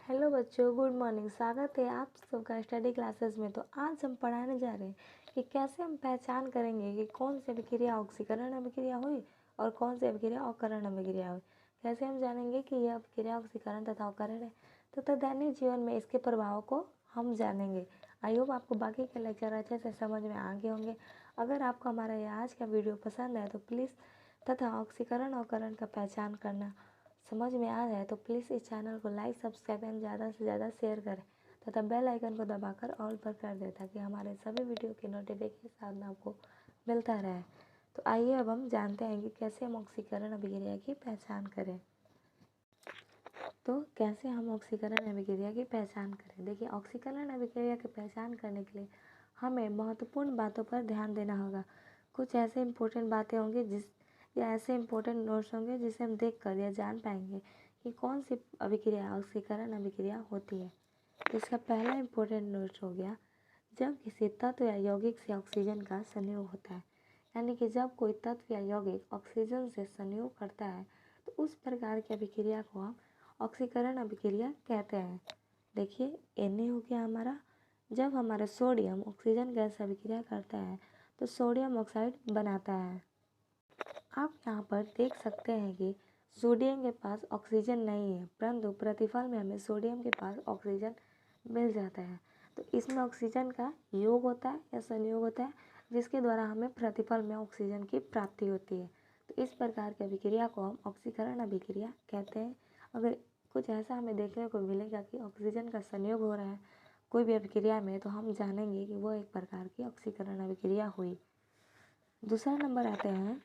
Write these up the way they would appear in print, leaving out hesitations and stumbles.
Hello बच्चों, good morning. स्वागत है आप सबका स्टडी क्लासेस में। तो आज हम पढ़ाने जा रहे हैं कि कैसे हम पहचान करेंगे कि कौन सी अभिक्रिया ऑक्सीकरण अभिक्रिया हुई और कौन सी अभिक्रिया अवकरण अभिक्रिया हुई। कैसे हम जानेंगे कि यह अभिक्रिया ऑक्सीकरण तथा अवकरण है तथा दैनिक जीवन में इसके प्रभाव को हम जानेंगे। आई होप आपको बाकी के लेक्चर अच्छे से समझ में आ गए होंगे। अगर आपको हमारा यह आज का वीडियो पसंद है तो प्लीज़ तथा ऑक्सीकरण अवकरण का पहचान करना समझ में आ जाए तो प्लीज़ इस चैनल को लाइक सब्सक्राइब एंड ज़्यादा से ज़्यादा शेयर करें तथा बेल आइकन को दबाकर ऑल पर कर दें ताकि हमारे सभी वीडियो के नोटिफिकेशन आपको मिलता रहे। तो आइए अब हम जानते हैं कि कैसे हम ऑक्सीकरण अभिक्रिया की पहचान करें। तो कैसे हम ऑक्सीकरण अभिक्रिया की पहचान करें। देखिए, ऑक्सीकरण अभिक्रिया की पहचान करने के लिए हमें महत्वपूर्ण बातों पर ध्यान देना होगा। कुछ ऐसे इंपॉर्टेंट बातें होंगी या ऐसे इंपॉर्टेंट नोट्स होंगे जिसे हम देख कर या जान पाएंगे कि कौन सी अभिक्रिया ऑक्सीकरण अभिक्रिया होती है। इसका पहला इंपॉर्टेंट नोट्स हो गया, जब किसी तत्व या यौगिक से ऑक्सीजन का संयोग होता है, यानी कि जब कोई तत्व या यौगिक ऑक्सीजन से संयोग करता है तो उस प्रकार की अभिक्रिया को हम ऑक्सीकरण अभिक्रिया कहते हैं। देखिए, Na हो गया हमारा, जब हमारा सोडियम ऑक्सीजन गैस से अभिक्रिया करता है तो सोडियम ऑक्साइड बनाता है। आप यहाँ पर देख सकते हैं कि सोडियम के पास ऑक्सीजन नहीं है, परंतु प्रतिफल में हमें सोडियम के पास ऑक्सीजन मिल जाता है। तो इसमें ऑक्सीजन का योग होता है या संयोग होता है, जिसके द्वारा हमें प्रतिफल में ऑक्सीजन की प्राप्ति होती है। तो इस प्रकार की अभिक्रिया को हम ऑक्सीकरण अभिक्रिया कहते हैं। अगर कुछ ऐसा हमें देखने को मिलेगा कि ऑक्सीजन का संयोग हो रहा है कोई भी अभिक्रिया में, तो हम जानेंगे कि वो एक प्रकार की ऑक्सीकरण अभिक्रिया हुई। दूसरा नंबर आते हैं,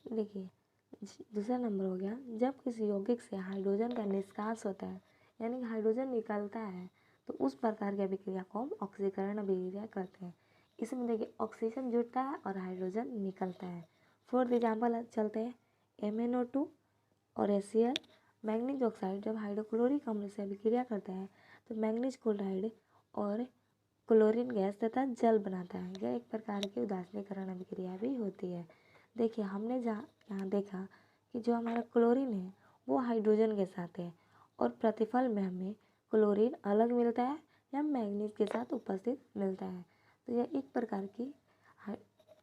देखिए दूसरा नंबर हो गया, जब किसी यौगिक से हाइड्रोजन का निष्कास होता है, यानी कि हाइड्रोजन निकलता है, तो उस प्रकार की अभिक्रिया को हम ऑक्सीकरण अभिक्रिया कहते हैं। इसमें देखिए, ऑक्सीजन जुड़ता है और हाइड्रोजन निकलता है। फोर्थ एग्जाम्पल चलते हैं, MnO2 और HCl। मैग्नीज ऑक्साइड जब हाइड्रोक्लोरिक अम्ल से अभिक्रिया करता है तो मैग्नीज क्लोराइड और क्लोरीन गैस तथा जल बनाता है। यह एक प्रकार की उदासीनीकरण अभिक्रिया भी होती है। देखिए, हमने यहाँ देखा कि जो हमारा क्लोरीन है वो हाइड्रोजन के साथ है और प्रतिफल में हमें क्लोरीन अलग मिलता है या मैग्नीज के साथ उपस्थित मिलता है। तो यह एक प्रकार की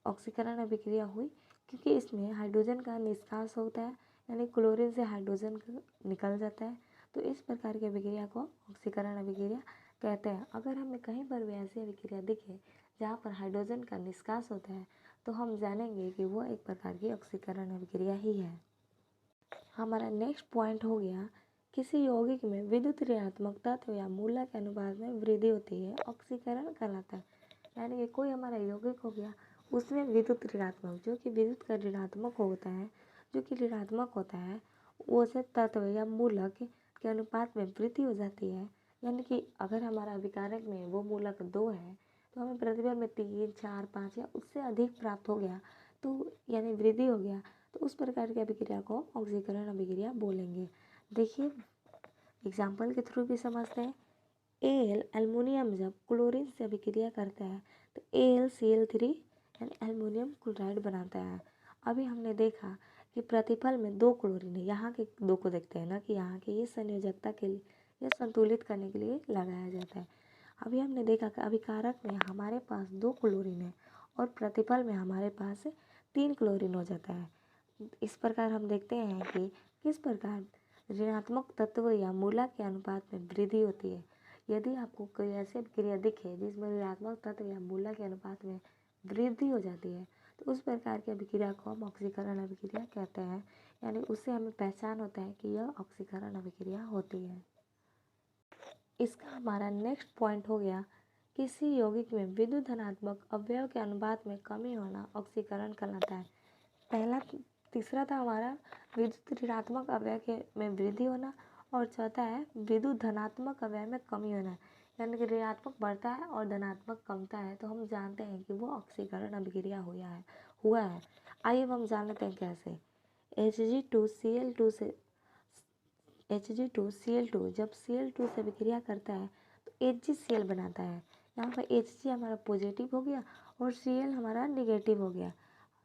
ऑक्सीकरण अभिक्रिया हुई, क्योंकि इसमें हाइड्रोजन का निष्कास होता है, यानी क्लोरीन से हाइड्रोजन निकल जाता है। तो इस प्रकार की अभिक्रिया को ऑक्सीकरण अभिक्रिया कहते हैं। अगर हमें कहीं पर भी ऐसी अभिक्रिया दिखे जहाँ पर हाइड्रोजन का निष्कास होता है तो हम जानेंगे कि वो एक प्रकार की ऑक्सीकरण अभिक्रिया ही है। हमारा नेक्स्ट पॉइंट हो गया, किसी यौगिक में विद्युत ऋणात्मक तत्व या मूलक के अनुपात में वृद्धि होती है, ऑक्सीकरण कहलाता है। यानी कि कोई हमारा यौगिक हो गया, उसमें विद्युत ऋणात्मक, जो कि विद्युत का ऋणात्मक होता है, जो कि ऋणात्मक होता है, वो से तत्व या मूलक के अनुपात में वृद्धि हो जाती है। यानी कि अगर हमारा अभिकारक में वो मूलक 2 है तो हमें प्रतिफल में 3, 4, 5 या उससे अधिक प्राप्त हो गया, तो यानी वृद्धि हो गया, तो उस प्रकार की अभिक्रिया को ऑक्सीकरण अभिक्रिया बोलेंगे। देखिए, एग्जाम्पल के थ्रू भी समझते हैं। Al एल्युमिनियम जब क्लोरीन से अभिक्रिया करता है तो AlCl3 यानी एल्युमिनियम क्लोराइड बनाता है। अभी हमने देखा कि प्रतिफल में 2 क्लोरीन है, यहाँ के 2 को देखते हैं ना कि यहाँ के ये संयोजकता के लिए या संतुलित करने के लिए लगाया जाता है। अभी हमने देखा कि अभिकारक में हमारे पास 2 क्लोरीन है और प्रतिफल में हमारे पास 3 क्लोरीन हो जाता है। इस प्रकार हम देखते हैं कि किस प्रकार ऋणात्मक तत्व या मूलक के अनुपात में वृद्धि होती है। यदि आपको कोई ऐसी अभिक्रिया दिखे जिसमें ऋणात्मक तत्व या मूलक के अनुपात में वृद्धि हो जाती है तो उस प्रकार की अभिक्रिया को हम ऑक्सीकरण अभिक्रिया कहते हैं। यानी उससे हमें पहचान होता है कि यह ऑक्सीकरण अभिक्रिया होती है। इसका हमारा नेक्स्ट पॉइंट हो गया, किसी यौगिक में विद्युत धनात्मक अवयव के अनुपात में कमी होना ऑक्सीकरण कहलाता है। तीसरा था हमारा विद्युत ऋणात्मक अवयव के में वृद्धि होना और चौथा है विद्युत धनात्मक अवयव में कमी होना, यानी कि ऋणात्मक बढ़ता है और धनात्मक कमता है, तो हम जानते हैं कि वो ऑक्सीकरण अभिक्रिया हुआ है। आइए हम जान लेते हैं कैसे। Hg2Cl2 जब Cl2 से अभिक्रिया करता है तो HgCl बनाता है। यहाँ पर Hg हमारा पॉजिटिव हो गया और Cl हमारा निगेटिव हो गया।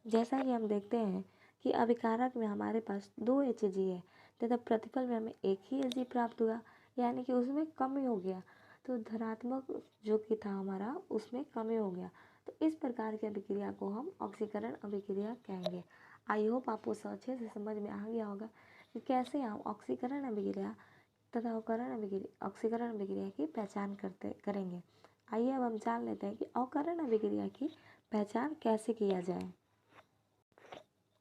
जैसा कि हम देखते हैं कि अभिकारक में हमारे पास 2 Hg है, तथा प्रतिफल में हमें एक ही Hg प्राप्त हुआ, यानी कि उसमें कमी हो गया। तो धनात्मक जो कि था हमारा उसमें कमी हो गया। तो इस प्रकार की अभिक्रिया को हम ऑक्सीकरण अभिक्रिया कहेंगे। आई होप आपको अच्छे से समझ में आ गया होगा कि कैसे हम ऑक्सीकरण अभिक्रिया तथा ऑक्सीकरण अभिक्रिया की पहचान करेंगे। आइए अब हम जान लेते हैं कि अवकरण अभिक्रिया की पहचान कैसे किया जाए।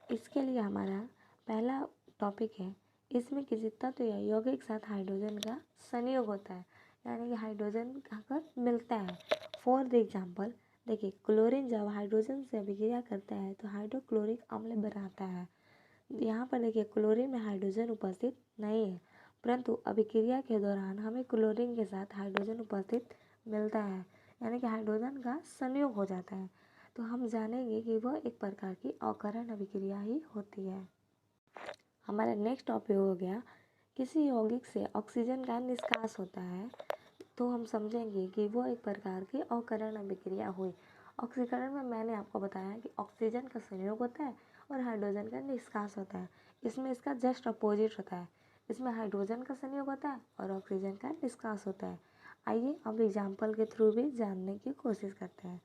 इसके लिए हमारा पहला टॉपिक है, इसमें किसी तत्व या यौगिक के साथ हाइड्रोजन का संयोग होता है, यानी कि हाइड्रोजन अगर मिलता है। फॉर द एग्जाम्पल देखिए, क्लोरीन जब हाइड्रोजन से अभिक्रिया करता है तो हाइड्रोक्लोरिक अम्ल बनाता है। यहाँ पर देखिए क्लोरीन में हाइड्रोजन उपस्थित नहीं है, परंतु अभिक्रिया के दौरान हमें क्लोरीन के साथ हाइड्रोजन उपस्थित मिलता है, यानी कि हाइड्रोजन का संयोग हो जाता है। तो हम जानेंगे कि वह एक प्रकार की अवकरण अभिक्रिया ही होती है। हमारा नेक्स्ट टॉपिक हो गया, किसी यौगिक से ऑक्सीजन का निष्कास होता है। तो हम समझेंगे कि वो एक प्रकार की अवकरण अभिक्रिया हुई। ऑक्सीकरण में मैंने आपको बताया कि ऑक्सीजन का संयोग होता है और हाइड्रोजन का निष्कास होता है। इसमें इसका जस्ट अपोजिट होता है, इसमें हाइड्रोजन का संयोग होता है और ऑक्सीजन का निष्कास होता है। आइए अब एग्जाम्पल के थ्रू भी जानने की कोशिश करते हैं।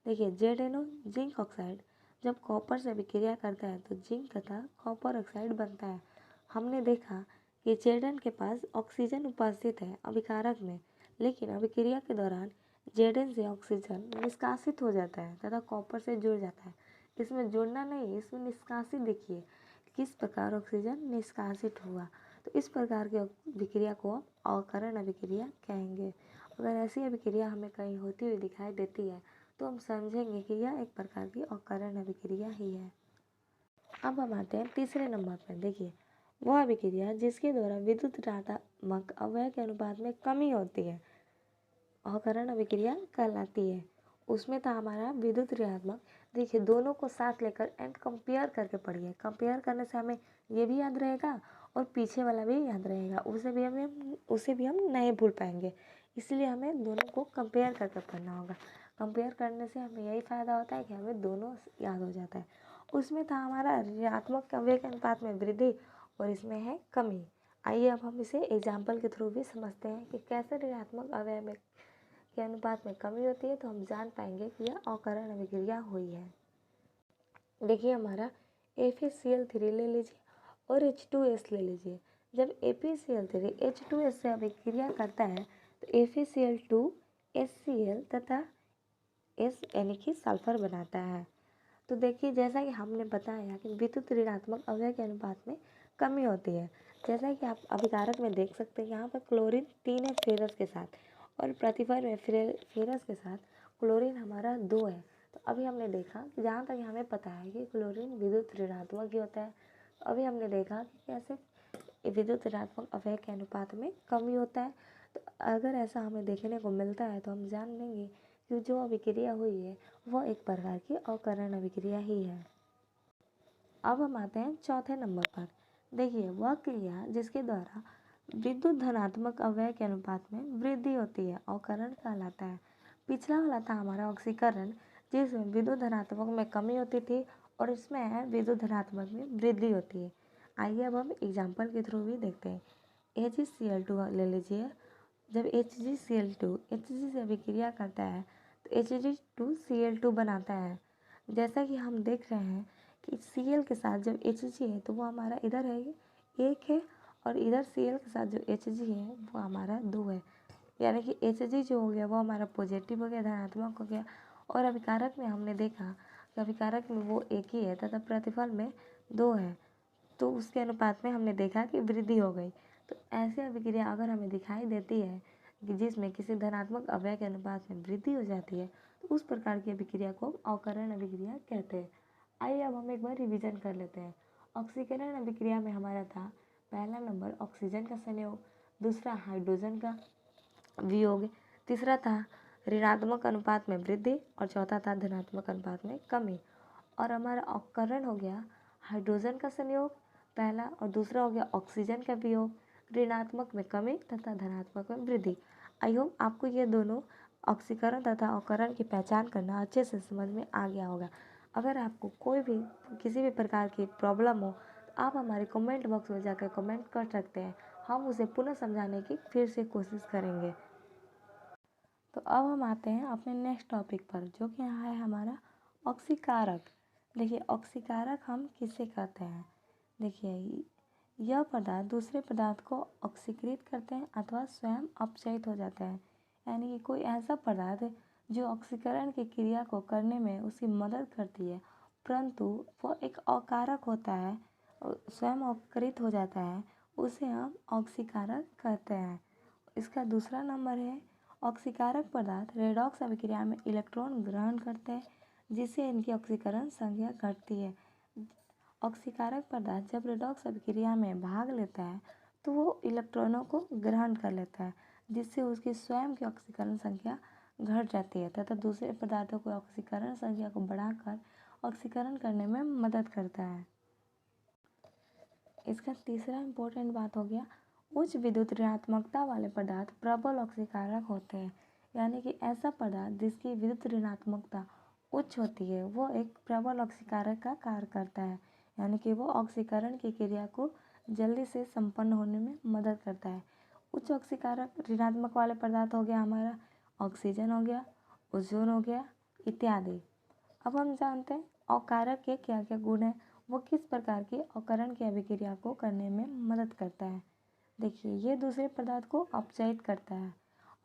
देखिए, ZnO जिंक ऑक्साइड जब कॉपर से अभिक्रिया करता है तो जिंक तथा कॉपर ऑक्साइड बनता है। हमने देखा कि Zn के पास ऑक्सीजन उपस्थित है अभिकारक में, लेकिन अभिक्रिया के दौरान Zn से ऑक्सीजन निष्कासित हो जाता है तथा कॉपर से जुड़ जाता है। इसमें जुड़ना नहीं, इसमें निष्कासित देखिए किस प्रकार ऑक्सीजन निष्कासित हुआ। तो इस प्रकार की अभिक्रिया को हम अवकरण अभिक्रिया कहेंगे। अगर ऐसी अभिक्रिया हमें कहीं होती हुई दिखाई देती है तो हम समझेंगे कि यह एक प्रकार की अवकरण अभिक्रिया ही है। अब हम आते हैं तीसरे नंबर पर। देखिए, वह अभिक्रिया जिसके द्वारा विद्युत ऋणात्मक अवयव के अनुपात में कमी होती है अवकरण अभिक्रिया कहलाती है। उसमें था हमारा विद्युत ऋणात्मक। देखिए, दोनों को साथ लेकर एंड कंपेयर करके पढ़िए। कंपेयर करने से हमें ये भी याद रहेगा और पीछे वाला भी याद रहेगा, उसे भी हम नहीं भूल पाएंगे। इसलिए हमें दोनों को कंपेयर करके पढ़ना होगा। कंपेयर करने से हमें यही फ़ायदा होता है कि हमें दोनों याद हो जाता है। उसमें था हमारा ऋणात्मक अवयव के अनुपात में वृद्धि और इसमें है कमी। आइए अब हम इसे एग्जाम्पल के थ्रू भी समझते हैं कि कैसे ऋणात्मक अवयव में के अनुपात में कमी होती है, तो हम जान पाएंगे कि यह अवकरण अभिक्रिया हुई है। देखिए, हमारा FeCl3 ले लीजिए और H2S ले लीजिए। जब FeCl3 H2S से अभिक्रिया करता है तो FeCl2 HCl तथा S यानी कि सल्फर बनाता है। तो देखिए, जैसा कि हमने बताया कि विद्युत ऋणात्मक अवयव के अनुपात में कमी होती है। जैसा कि आप अभिकारक में देख सकते हैं, यहाँ पर क्लोरीन 3 है फेरस के साथ और प्रतिफल में फेरस के साथ क्लोरीन हमारा 2 है। तो अभी हमने देखा कि जहाँ तक हमें पता है कि क्लोरीन विद्युत ऋणात्मक ही होता है। तो अभी हमने देखा कि कैसे विद्युत ऋणात्मक अवयव के अनुपात में कमी होता है। तो अगर ऐसा हमें देखने को मिलता है तो हम जान लेंगे कि जो अभिक्रिया हुई है वह एक प्रकार की अवकरण अभिक्रिया ही है। अब हम आते हैं चौथे नंबर पर। देखिए, वह क्रिया जिसके द्वारा विद्युत धनात्मक अवयव के अनुपात में वृद्धि होती है अवकरण कहलाता है। पिछला वाला था हमारा ऑक्सीकरण, जिसमें विद्युत धनात्मक में कमी होती थी और इसमें विद्युत धनात्मक में वृद्धि होती है। आइए अब हम एग्जाम्पल के थ्रू भी देखते हैं। HgCl2 ले लीजिए। जब HgCl2 Hg से अभिक्रिया करता है तो Hg2Cl2 बनाता है। जैसा कि हम देख रहे हैं कि Cl के साथ जब Hg है तो वो हमारा इधर है 1 है और इधर Cl के साथ जो Hg है वो हमारा 2 है, यानी कि Hg जो हो गया वो हमारा पॉजिटिव हो गया, धनात्मक हो गया। और अभिकारक में हमने देखा कि अभिकारक में वो 1 ही है तथा प्रतिफल में 2 है, तो उसके अनुपात में हमने देखा कि वृद्धि हो गई। तो ऐसी अभिक्रिया अगर हमें दिखाई देती है कि जिसमें किसी धनात्मक अवयव के अनुपात में वृद्धि हो जाती है तो उस प्रकार की अभिक्रिया को अवकरण अभिक्रिया कहते हैं। आइए अब हम एक बार रिवीजन कर लेते हैं। ऑक्सीकरण अभिक्रिया में हमारा था पहला नंबर ऑक्सीजन का संयोग, दूसरा हाइड्रोजन का वियोग, तीसरा था ऋणात्मक अनुपात में वृद्धि और चौथा था धनात्मक अनुपात में कमी। और हमारा अवकरण हो गया हाइड्रोजन का संयोग पहला और दूसरा हो गया ऑक्सीजन का वियोग, ऋणात्मक में कमी तथा धनात्मक में वृद्धि। आई होप आपको ये दोनों ऑक्सीकरण तथा अवकरण की पहचान करना अच्छे से समझ में आ गया होगा। अगर आपको कोई भी किसी भी प्रकार की प्रॉब्लम हो तो आप हमारे कमेंट बॉक्स में जाकर कमेंट कर सकते हैं, हम उसे पुनः समझाने की फिर से कोशिश करेंगे। तो अब हम आते हैं अपने नेक्स्ट टॉपिक पर, जो कि यहाँ है हमारा ऑक्सीकारक। देखिए ऑक्सीकारक हम किसे कहते हैं। देखिए यह पदार्थ दूसरे पदार्थ को ऑक्सीकृत करते हैं अथवा स्वयं अपचयित हो जाते हैं। यानी कि कोई ऐसा पदार्थ जो ऑक्सीकरण की क्रिया को करने में उसकी मदद करती है, परंतु वो एक अकारक होता है, स्वयं अपकृत हो जाता है, उसे हम ऑक्सीकारक कहते हैं। इसका दूसरा नंबर है ऑक्सीकारक पदार्थ रेडॉक्स अभिक्रिया में इलेक्ट्रॉन ग्रहण करते हैं, जिससे इनकी ऑक्सीकरण संख्या घटती है। ऑक्सीकारक पदार्थ जब रेडॉक्स अभिक्रिया में भाग लेता है तो वो इलेक्ट्रॉनों को ग्रहण कर लेता है, जिससे उसकी स्वयं की ऑक्सीकरण संख्या घट जाती है तथा दूसरे पदार्थों को ऑक्सीकरण संख्या को बढ़ाकर ऑक्सीकरण करने में मदद करता है। इसका तीसरा इम्पोर्टेंट बात हो गया उच्च विद्युत ऋणात्मकता वाले पदार्थ प्रबल ऑक्सीकारक होते हैं। यानी कि ऐसा पदार्थ जिसकी विद्युत ऋणात्मकता उच्च होती है वो एक प्रबल ऑक्सीकारक का कार्य करता है। यानी कि वो ऑक्सीकरण की क्रिया को जल्दी से संपन्न होने में मदद करता है। उच्च ऑक्सीकारक ऋणात्मक वाले पदार्थ हो गया हमारा ऑक्सीजन हो गया, ओजोन हो गया इत्यादि। अब हम जानते हैं अकारक के क्या क्या गुण हैं, वो किस प्रकार की अकरण की अभिक्रिया को करने में मदद करता है। देखिए ये दूसरे पदार्थ को अपचयित करता है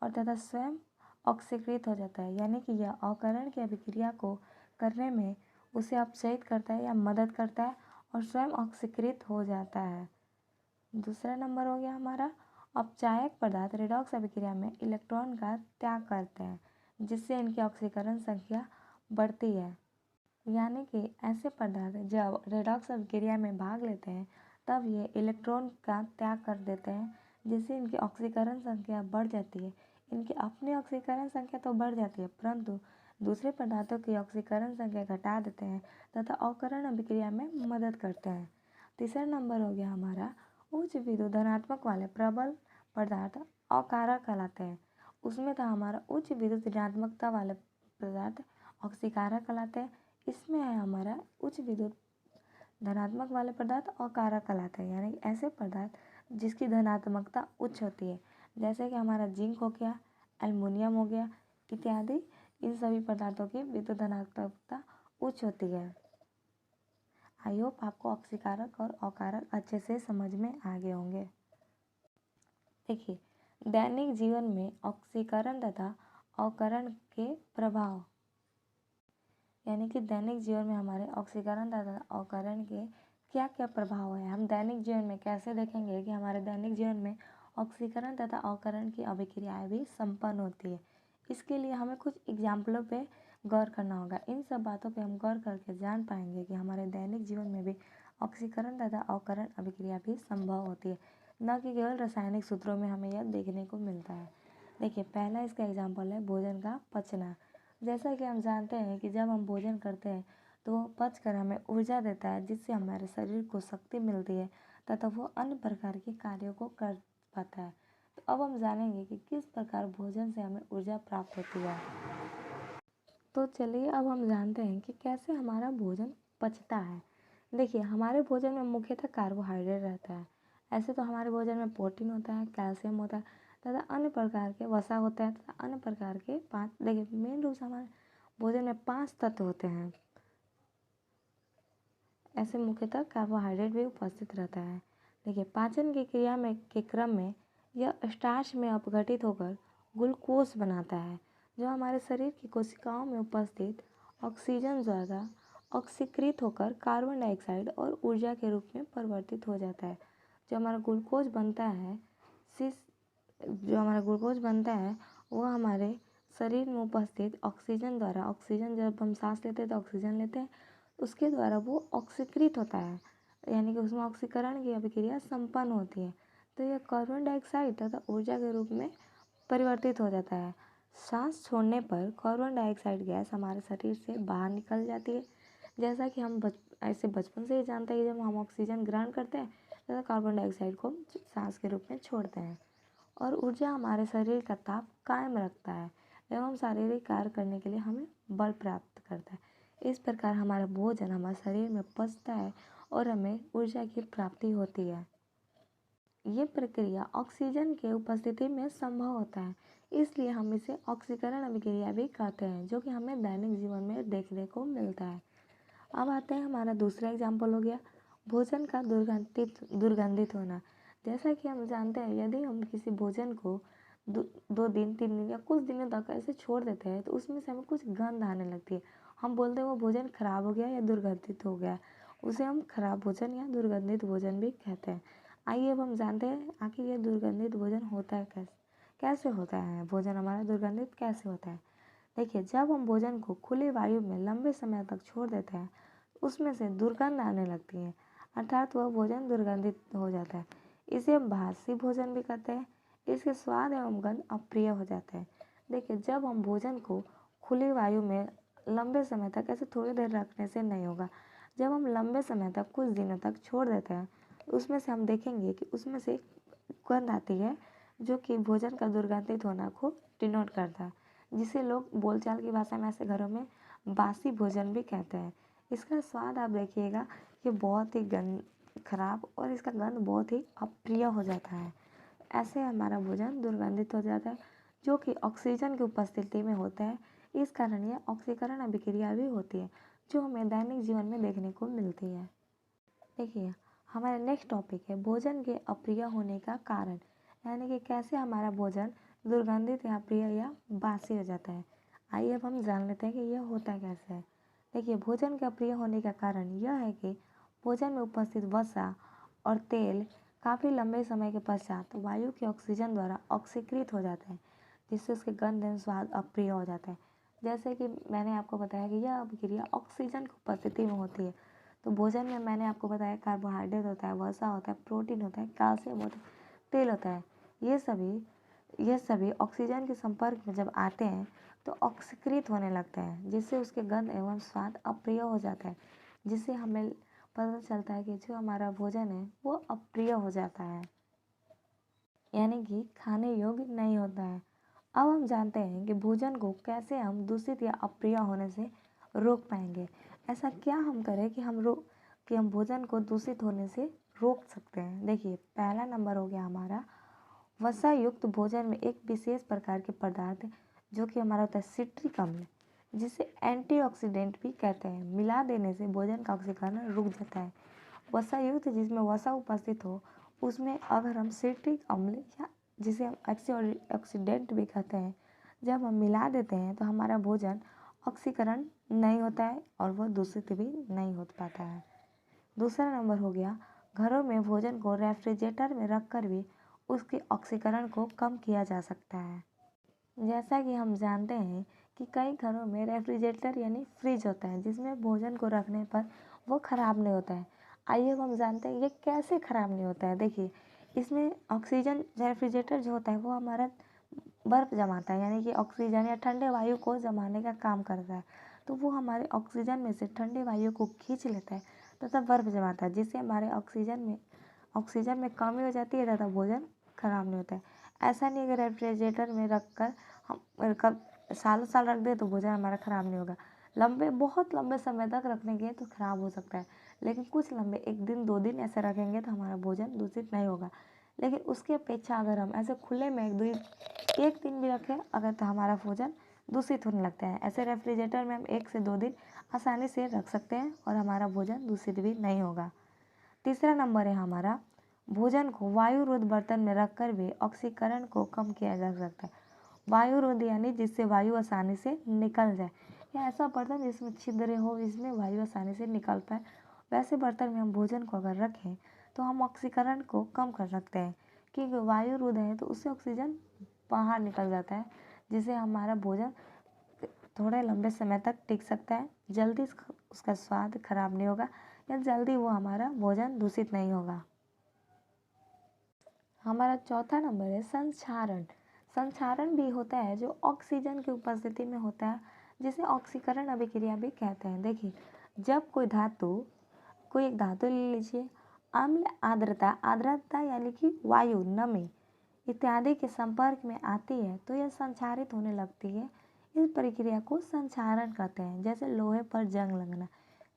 और तथा स्वयं ऑक्सीकृत हो जाता है। यानी कि यह अकरण की अभिक्रिया को करने में उसे अपचयित करता है या मदद करता है और स्वयं ऑक्सीकृत हो जाता है। दूसरा नंबर हो गया हमारा अपचायक पदार्थ रेडॉक्स अभिक्रिया में इलेक्ट्रॉन का त्याग करते हैं, जिससे इनकी ऑक्सीकरण संख्या बढ़ती है। यानी कि ऐसे पदार्थ जब रेडॉक्स अभिक्रिया में भाग लेते हैं तब ये इलेक्ट्रॉन का त्याग कर देते हैं, जिससे इनकी ऑक्सीकरण संख्या बढ़ जाती है। इनकी अपनी ऑक्सीकरण संख्या तो बढ़ जाती है, परंतु दूसरे पदार्थों की ऑक्सीकरण संख्या घटा देते हैं तथा अवकरण अभिक्रिया में मदद करते हैं। तीसरा नंबर हो गया हमारा उच्च विद्युत धनात्मक वाले प्रबल पदार्थ अकारक कहलाते हैं। उसमें था हमारा उच्च विद्युत ऋणात्मकता वाले पदार्थ ऑक्सीकारक कहलाते हैं। इसमें है हमारा उच्च विद्युत धनात्मक वाले पदार्थ अकारक कहलाते हैं। यानी ऐसे पदार्थ जिसकी धनात्मकता उच्च होती है, जैसे कि हमारा जिंक हो गया, एल्युमिनियम हो गया इत्यादि। इन सभी पदार्थों की विद्युत धनात्मकता उच्च होती है। आई होप आपको ऑक्सीकारक और अकारक अच्छे से समझ में आ गए होंगे। देखिए दैनिक जीवन में ऑक्सीकरण तथा अवकरण के प्रभाव, यानी कि दैनिक जीवन में हमारे ऑक्सीकरण तथा अवकरण के क्या क्या प्रभाव है। हम दैनिक जीवन में कैसे देखेंगे कि हमारे दैनिक जीवन में ऑक्सीकरण तथा अवकरण की अभिक्रियाएं भी संपन्न होती है। इसके लिए हमें कुछ एग्जाम्पलों पे गौर करना होगा। इन सब बातों पे हम गौर करके जान पाएंगे कि हमारे दैनिक जीवन में भी ऑक्सीकरण तथा अवकरण अभिक्रिया भी संभव होती है, न कि केवल रासायनिक सूत्रों में हमें यह देखने को मिलता है। देखिए पहला इसका एग्जाम्पल है भोजन का पचना। जैसा कि हम जानते हैं कि जब हम भोजन करते हैं तो वो पच कर हमें ऊर्जा देता है, जिससे हमारे शरीर को शक्ति मिलती है तथा वो अन्य प्रकार के कार्यों को कर पाता है। तो अब हम जानेंगे कि किस प्रकार भोजन से हमें ऊर्जा प्राप्त होती है। तो चलिए अब हम जानते हैं कि कैसे हमारा भोजन पचता है। देखिए हमारे भोजन में मुख्यतः कार्बोहाइड्रेट रहता है। ऐसे तो हमारे भोजन में प्रोटीन होता है, कैल्शियम होता है तथा अन्य प्रकार के वसा होता है तथा अन्य प्रकार के देखिए मेन रूप से हमारे भोजन में 5 तत्व होते हैं। ऐसे मुख्यतः कार्बोहाइड्रेट भी उपस्थित रहता है। देखिए पाचन की क्रिया में के क्रम में यह स्टार्च में अपघटित होकर ग्लूकोज बनाता है, जो हमारे शरीर की कोशिकाओं में उपस्थित ऑक्सीजन द्वारा ऑक्सीकृत होकर कार्बन डाइऑक्साइड और ऊर्जा के रूप में परिवर्तित हो जाता है। जो हमारा ग्लूकोज बनता है वो हमारे शरीर में उपस्थित ऑक्सीजन द्वारा, ऑक्सीजन जब हम सांस लेते हैं तो ऑक्सीजन लेते हैं, उसके द्वारा वो ऑक्सीकृत होता है, यानी कि उसमें ऑक्सीकरण की अभिक्रिया संपन्न होती है। तो यह कार्बन डाइऑक्साइड तथा ऊर्जा के रूप में परिवर्तित हो जाता है। सांस छोड़ने पर कार्बन डाइऑक्साइड गैस हमारे शरीर से बाहर निकल जाती है। जैसा कि हम बचपन से ही जानते हैं कि जब हम ऑक्सीजन ग्रहण करते हैं तो कार्बन डाइऑक्साइड को हम सांस के रूप में छोड़ते हैं। और ऊर्जा हमारे शरीर का ताप कायम रखता है एवं शारीरिक कार्य करने के लिए हमें बल प्राप्त करता है। इस प्रकार हमारा भोजन हमारे शरीर में पचता है और हमें ऊर्जा की प्राप्ति होती है। ये प्रक्रिया ऑक्सीजन के उपस्थिति में संभव होता है, इसलिए हम इसे ऑक्सीकरण अभिक्रिया भी कहते हैं, जो कि हमें दैनिक जीवन में देखने को मिलता है। अब आते हैं, हमारा दूसरा एग्जाम्पल हो गया भोजन का दुर्गंधित होना। जैसा कि हम जानते हैं, यदि हम किसी भोजन को 2 दिन 3 दिन या कुछ दिनों तक ऐसे छोड़ देते हैं तो उसमें से हमें कुछ गंध आने लगती है। हम बोलते हैं वो भोजन खराब हो गया या दुर्गंधित हो गया, उसे हम खराब भोजन या दुर्गंधित भोजन भी कहते हैं। आइए अब हम जानते हैं आखिर ये दुर्गंधित भोजन होता है कैसे होता है, भोजन हमारा दुर्गंधित कैसे होता है। देखिए, जब हम भोजन को खुली वायु में लंबे समय तक छोड़ देते हैं उसमें से दुर्गंध आने लगती है, अर्थात वह भोजन दुर्गंधित हो जाता है। इसे हम बासी भोजन भी कहते हैं। इसके स्वाद एवं गंध अप्रिय हो जाते हैं। देखिए, जब हम भोजन को खुली वायु में लंबे समय तक, ऐसे थोड़ी देर रखने से नहीं होगा, जब हम लंबे समय तक कुछ दिनों तक छोड़ देते हैं उसमें से हम देखेंगे कि उसमें से गंध आती है, जो कि भोजन का दुर्गंधित होना को डिनोट करता है, जिसे लोग बोलचाल की भाषा में ऐसे घरों में बासी भोजन भी कहते हैं। इसका स्वाद आप देखिएगा कि बहुत ही खराब और इसका गंध बहुत ही अप्रिय हो जाता है। ऐसे हमारा भोजन दुर्गंधित हो जाता है, जो कि ऑक्सीजन की उपस्थिति में होता है। इस कारण यह ऑक्सीकरण अभिक्रिया भी होती है, जो हमें दैनिक जीवन में देखने को मिलती है। देखिए, हमारा नेक्स्ट टॉपिक है भोजन के अप्रिय होने का कारण, यानी कि कैसे हमारा भोजन दुर्गंधित या अप्रिय या बासी हो जाता है। आइए अब हम जान लेते हैं कि यह होता कैसे है। देखिए, भोजन के अप्रिय होने का कारण यह है कि भोजन में उपस्थित वसा और तेल काफ़ी लंबे समय के पश्चात वायु के ऑक्सीजन द्वारा ऑक्सीकृत हो जाते हैं, जिससे उसके गंध एवं स्वाद अप्रिय हो जाता है। जैसे कि मैंने आपको बताया कि यह अभिक्रिया ऑक्सीजन की उपस्थिति में होती है। तो भोजन में मैंने आपको बताया कार्बोहाइड्रेट होता है, वसा होता है, प्रोटीन होता है, कैल्शियम होता है, तेल होता है। ये सभी ऑक्सीजन के संपर्क में जब आते हैं तो ऑक्सीकृत होने लगते हैं, जिससे उसके गंध एवं स्वाद अप्रिय हो जाता है, जिससे हमें पता चलता है कि जो हमारा भोजन है वो अप्रिय हो जाता है, यानी कि खाने योग्य नहीं होता है। अब हम जानते हैं कि भोजन को कैसे हम दूषित या अप्रिय होने से रोक पाएंगे। ऐसा क्या हम करें कि हम भोजन को दूषित होने से रोक सकते हैं। देखिए, पहला नंबर हो गया हमारा वसा युक्त भोजन में एक विशेष प्रकार के पदार्थ जो कि हमारा होता है सिट्रिक अम्ल, जिसे एंटीऑक्सीडेंट भी कहते हैं, मिला देने से भोजन का ऑक्सीकरण रुक जाता है। वसा युक्त जिसमें वसा उपस्थित हो उसमें अगर हम सिट्रिक अम्ल या जिसे हम एंटीऑक्सीडेंट भी कहते हैं, जब हम मिला देते हैं तो हमारा भोजन ऑक्सीकरण नहीं होता है और वह दूषित भी नहीं हो पाता है। दूसरा नंबर हो गया घरों में भोजन को रेफ्रिजरेटर में रखकर भी उसके ऑक्सीकरण को कम किया जा सकता है। जैसा कि हम जानते हैं कि कई घरों में रेफ्रिजरेटर यानी फ्रिज होता है, जिसमें भोजन को रखने पर वो ख़राब नहीं होता है। आइए अब हम जानते हैं ये कैसे ख़राब नहीं होता है। देखिए, इसमें ऑक्सीजन, रेफ्रिजरेटर जो होता है वो हमारा बर्फ़ जमाता है, यानी कि ऑक्सीजन या ठंडे वायु को जमाने का काम करता है। तो वो हमारे ऑक्सीजन में से ठंडे वायु को खींच लेता है तथा बर्फ़ जमाता है, जिससे हमारे ऑक्सीजन में कमी हो जाती है तथा भोजन खराब नहीं होता है। ऐसा नहीं अगर रेफ्रिजरेटर में रख कर हम कब सालों साल रख दे तो भोजन हमारा ख़राब नहीं होगा। बहुत लंबे समय तक रखने के तो ख़राब हो सकता है, लेकिन कुछ लंबे 1 दिन 2 दिन ऐसे रखेंगे तो हमारा भोजन दूषित नहीं होगा। लेकिन उसकी अपेक्षा अगर हम ऐसे खुले में 1 दिन भी रखें अगर तो हमारा भोजन दूषित होने लगता है। ऐसे रेफ्रिजरेटर में हम 1 से 2 दिन आसानी से रख सकते हैं और हमारा भोजन दूषित भी नहीं होगा। तीसरा नंबर है हमारा भोजन को वायुरोध बर्तन में रखकर भी ऑक्सीकरण को कम किया जा सकता है। वायुरोध यानी जिससे वायु आसानी से निकल जाए, या ऐसा बर्तन जिसमें छिद्र हो, इसमें वायु आसानी से निकल पाए, वैसे बर्तन में हम भोजन को अगर रखें तो हम ऑक्सीकरण को कम कर सकते हैं, क्योंकि वायुरोध है तो उससे ऑक्सीजन बाहर निकल जाता है, जिससे हमारा भोजन थोड़े लंबे समय तक टिक सकता है, जल्दी उसका स्वाद खराब नहीं होगा या जल्दी वो हमारा भोजन दूषित नहीं होगा। हमारा चौथा नंबर है संक्षारण। संक्षारण भी होता है जो ऑक्सीजन की उपस्थिति में होता है, जिसे ऑक्सीकरण अभिक्रिया भी कहते हैं। देखिए, जब कोई एक धातु ले लीजिए, अम्ल आर्द्रता यानी कि वायु, नमी इत्यादि के संपर्क में आती है तो यह संक्षारित होने लगती है। इस प्रक्रिया को संक्षारण कहते हैं। जैसे लोहे पर जंग लगना।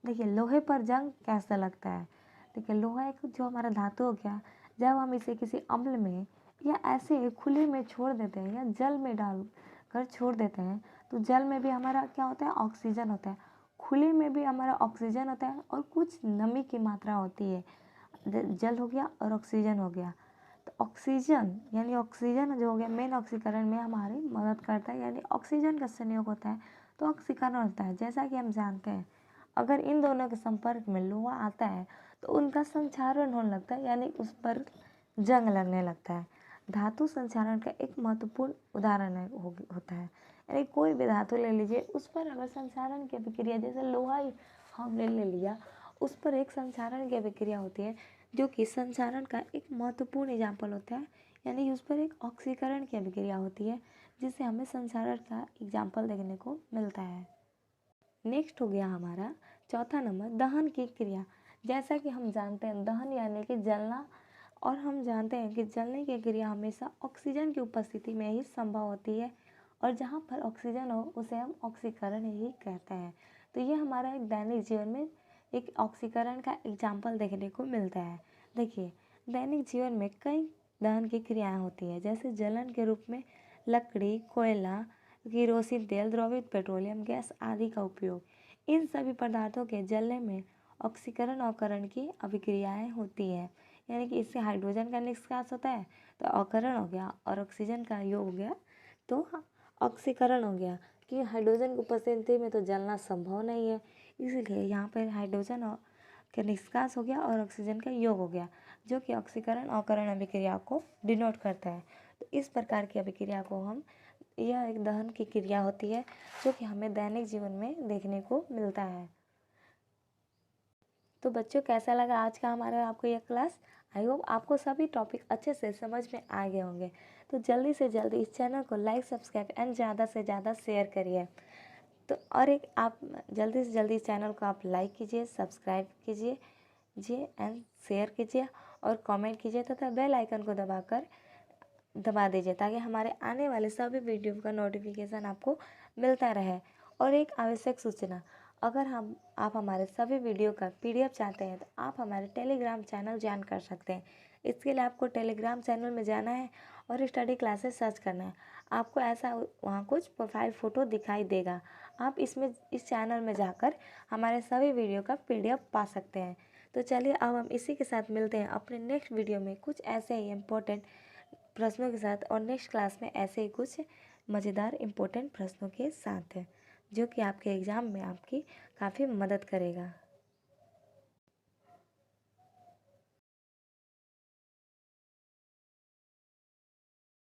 देखिए, लोहे पर जंग कैसा लगता है, देखिए लोहा एक जो हमारा धातु हो गया, जब हम इसे किसी अम्ल में या ऐसे खुले में छोड़ देते हैं या जल में डाल कर छोड़ देते हैं, तो जल में भी हमारा क्या होता है, ऑक्सीजन होता है, खुले में भी हमारा ऑक्सीजन होता है और कुछ नमी की मात्रा होती है। जल हो गया और ऑक्सीजन हो गया। तो ऑक्सीजन यानी ऑक्सीजन जो हो गया मेन ऑक्सीकरण में हमारी मदद करता है, यानी ऑक्सीजन का संयोग होता है तो ऑक्सीकरण होता है। जैसा कि हम जानते हैं अगर इन दोनों के संपर्क में लोहा आता है तो उनका संक्षारण होने लगता है, यानी उस पर जंग लगने लगता है। धातु संक्षारण का एक महत्वपूर्ण उदाहरण होता है, यानी कोई भी धातु ले लीजिए, उस पर अगर संक्षारण की अभिक्रिया, जैसे लोहा ही हमने ले लिया, उस पर एक संक्षारण की अभिक्रिया होती है जो कि संक्षारण का एक महत्वपूर्ण एग्जाम्पल होता है, यानी उस पर एक ऑक्सीकरण की अभिक्रिया होती है जिससे हमें संक्षारण का एग्जाम्पल देखने को मिलता है। नेक्स्ट हो गया हमारा चौथा नंबर, दहन की क्रिया। जैसा कि हम जानते हैं दहन यानी कि जलना, और हम जानते हैं कि जलने की क्रिया हमेशा ऑक्सीजन की उपस्थिति में ही संभव होती है, और जहाँ पर ऑक्सीजन हो उसे हम ऑक्सीकरण ही कहते हैं। तो ये हमारा एक दैनिक जीवन में एक ऑक्सीकरण का एग्जाम्पल देखने को मिलता है। देखिए दैनिक जीवन में कई दहन की क्रियाएं होती है, जैसे जलन के रूप में लकड़ी, कोयला, किरोसिन तेल, द्रवित पेट्रोलियम गैस आदि का उपयोग। इन सभी पदार्थों के जलने में ऑक्सीकरण अवकरण की अभिक्रियाएं होती है, यानी कि इससे हाइड्रोजन का निष्कास होता है तो अवकरण हो गया, और ऑक्सीजन का योग हो गया तो ऑक्सीकरण हो गया। कि हाइड्रोजन की उपस्थिति में तो जलना संभव नहीं है, इसीलिए यहाँ पर हाइड्रोजन का निष्कास हो गया और ऑक्सीजन का योग हो गया, जो कि ऑक्सीकरण अवकरण अभिक्रिया को डिनोट करता है। तो इस प्रकार की अभिक्रिया को हम, यह एक दहन की क्रिया होती है जो कि हमें दैनिक जीवन में देखने को मिलता है। तो बच्चों कैसा लगा आज का हमारा आपको यह क्लास? आई होप आपको सभी टॉपिक अच्छे से समझ में आ गए होंगे। तो जल्दी से जल्दी इस चैनल को लाइक, सब्सक्राइब एंड ज़्यादा से ज़्यादा शेयर करिए। तो और एक आप जल्दी से जल्दी इस चैनल को आप लाइक कीजिए, सब्सक्राइब कीजिए एंड शेयर कीजिए और कमेंट कीजिए तथा बेल आइकन को दबा दीजिए ताकि हमारे आने वाले सभी वीडियो का नोटिफिकेशन आपको मिलता रहे। और एक आवश्यक सूचना, अगर आप हमारे सभी वीडियो का PDF चाहते हैं तो आप हमारे टेलीग्राम चैनल ज्वाइन कर सकते हैं। इसके लिए आपको टेलीग्राम चैनल में जाना है और स्टडी क्लासेस सर्च करना है। आपको ऐसा वहाँ कुछ प्रोफाइल फ़ोटो दिखाई देगा, आप इस चैनल में जाकर हमारे सभी वीडियो का PDF पा सकते हैं। तो चलिए अब हम इसी के साथ मिलते हैं अपने नेक्स्ट वीडियो में कुछ ऐसे ही इम्पोर्टेंट प्रश्नों के साथ, और नेक्स्ट क्लास में ऐसे ही कुछ मज़ेदार इम्पोर्टेंट प्रश्नों के साथ है जो कि आपके एग्ज़ाम में आपकी काफ़ी मदद करेगा।